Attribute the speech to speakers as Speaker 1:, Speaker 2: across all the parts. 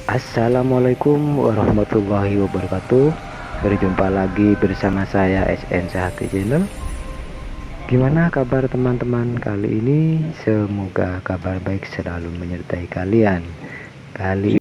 Speaker 1: Assalamualaikum warahmatullahi wabarakatuh. Berjumpa lagi bersama saya SN Sehati Channel. Gimana kabar teman-teman kali ini? Semoga kabar baik selalu menyertai kalian. Kali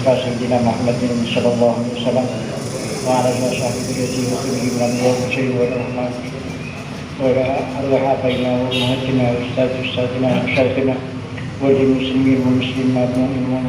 Speaker 2: Sayyidina Muhammadin sallallahu alaihi wasallam wa ala alihi wa sahbihi wa sallam wa rahmat wa ala abaina wa ummahatina wa ustadina wa syaikina wa lil muslimin wa muslimat mu'minin.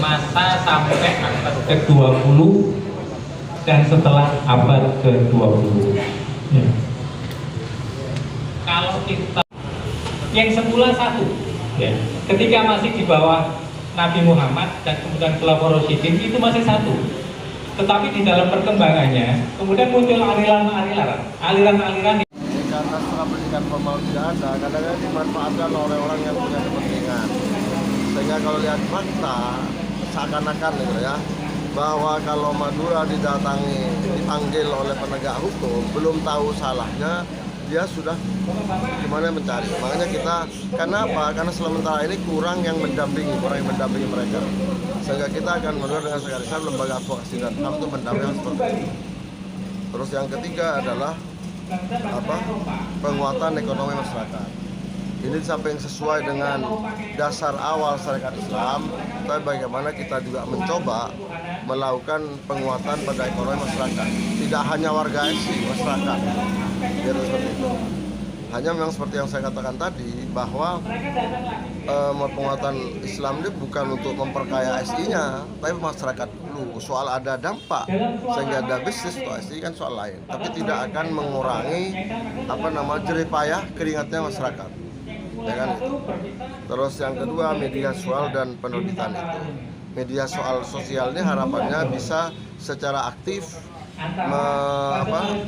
Speaker 3: Masa sampai abad ke-20 dan setelah abad ke-20 ya. Kalau kita yang semula satu ya, ketika masih di bawah Nabi Muhammad dan kemudian Khulafaur Rasyidin itu masih satu, tetapi di dalam perkembangannya kemudian muncul aliran-aliran
Speaker 4: karena setelah pendidikan formal tidak ada, kadang-kadang dimanfaatkan oleh orang yang punya kepentingan, sehingga kalau lihat fakta seakan-akan gitu ya, bahwa kalau Madura dipanggil oleh penegak hukum, belum tahu salahnya, dia sudah gimana mencari. Makanya kita, kenapa? Karena sementara ini kurang yang mendampingi mereka. Sehingga kita akan menurut dengan sekalian lembaga advokasi dan HAM itu mendampingi seperti itu. Terus yang ketiga adalah penguatan ekonomi masyarakat. Ini samping sesuai dengan dasar awal syariat Islam, tapi bagaimana kita juga mencoba melakukan penguatan pada ekonomi masyarakat. Tidak hanya warga SI, masyarakat. Jadi seperti itu. Hanya memang seperti yang saya katakan tadi, bahwa penguatan Islam ini bukan untuk memperkaya SI-nya, tapi masyarakat dulu. Soal ada dampak, sehingga ada bisnis untuk SI kan soal lain. Tapi tidak akan mengurangi jerih payah keringatnya masyarakat. Ya kan itu. Terus yang kedua, media sosial dan penerbitan itu. Media sosial ini harapannya bisa secara aktif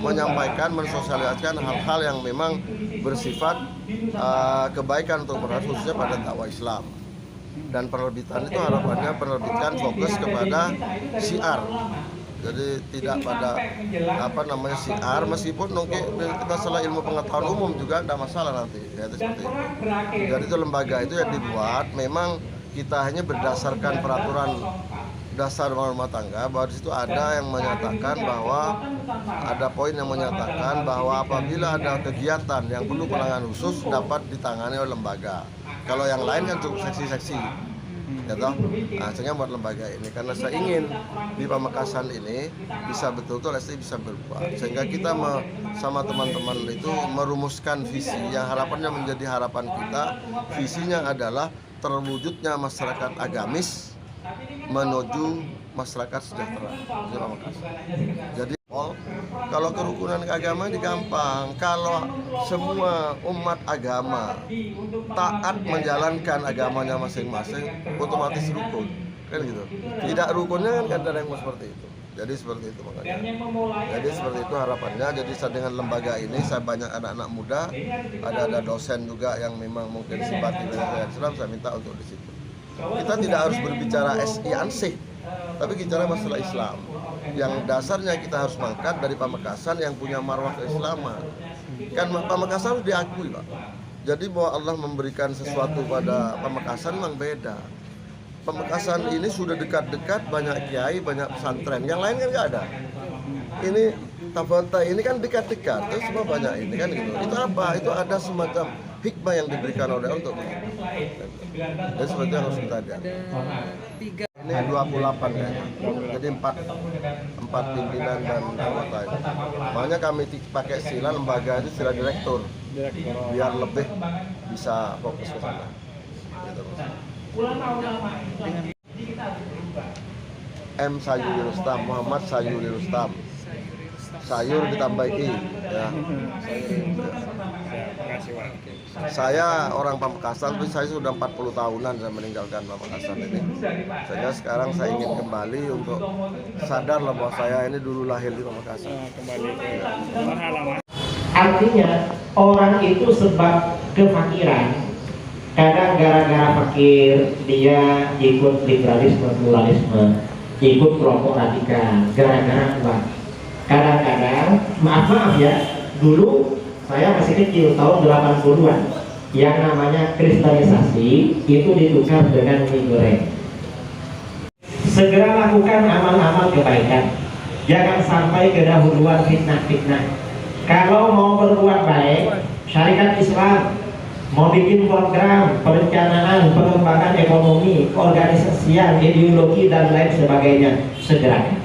Speaker 4: menyampaikan, mensosialisasikan hal-hal yang memang bersifat kebaikan untuk masyarakat, khususnya pada dakwah Islam. Dan penerbitan itu harapannya penerbitan fokus kepada syiar. Jadi tidak pada syiar, meskipun mungkin masalah ilmu pengetahuan umum juga tidak masalah nanti ya, itu seperti itu. Jadi itu lembaga itu yang dibuat memang kita hanya berdasarkan peraturan dasar rumah tangga, bahwa di situ ada yang menyatakan bahwa ada poin yang menyatakan bahwa apabila ada kegiatan yang perlu penanganan khusus dapat ditangani oleh lembaga. Kalau yang lain kan cukup seksi-seksi. Ya toh? Nah, sehingga buat lembaga ini, karena saya ingin di Pamekasan ini bisa betul-betul SI bisa berubah, sehingga kita sama teman-teman itu merumuskan visi yang harapannya menjadi harapan kita. Visinya adalah terwujudnya masyarakat agamis menuju masyarakat sejahtera di Pamekasan. Jadi Kalau kerukunan agama ini gampang. Kalau semua umat agama taat menjalankan agamanya masing-masing, otomatis rukun, kan gitu. Tidak rukunnya kan ada yang mau seperti itu. Jadi seperti itu makanya. Jadi seperti itu harapannya. Jadi saya dengan lembaga ini, saya banyak anak-anak muda, ada dosen juga yang memang mungkin simpati dengan Islam, saya minta untuk di situ. Kita tidak harus berbicara SI ansih, tapi bicara masalah Islam. Yang dasarnya kita harus mangkat dari Pamekasan yang punya marwah keislaman. Kan Pamekasan harus diakui, Pak. Jadi bahwa Allah memberikan sesuatu pada Pamekasan memang beda. Pamekasan ini sudah dekat-dekat, banyak kiai, banyak pesantren. Yang lain kan nggak ada. Ini Tabata ini kan dekat-dekat, terus semua banyak ini kan gitu. Itu apa? Itu ada semacam hikmah yang diberikan oleh Allah untuk itu. Jadi seperti yang harus kita lihat. Ini 28 kayaknya. Jadi 4 pimpinan dan anggota. Makanya kami pakai sila lembaga itu sila direktur, biar lebih bisa fokus ke sana. Gitu. M. Sayuri Rustam, Muhammad Sayuri Rustam. Sayur ditambah I, ya. Saya orang Pamekasan, tapi saya sudah 40 tahunan saya meninggalkan Pamekasan ini. Sehingga sekarang saya ingin kembali untuk sadar bahwa saya ini dulu lahir di Pamekasan.
Speaker 5: Artinya orang itu sebab kefakiran, kadang gara-gara fakir dia ikut liberalisme, pluralisme, ikut kelompok radikal, gara-gara uang. Kadang-kadang, maaf ya, dulu saya masih kecil, tahun 80-an, yang namanya kristenisasi itu ditukar dengan mie goreng. Segera lakukan amal-amal kebaikan, jangan sampai kedahuluan fitnah-fitnah. Kalau mau berbuat baik, syariat Islam mau bikin program, perencanaan, pengembangan ekonomi, organisasi, ideologi dan lain sebagainya, segera.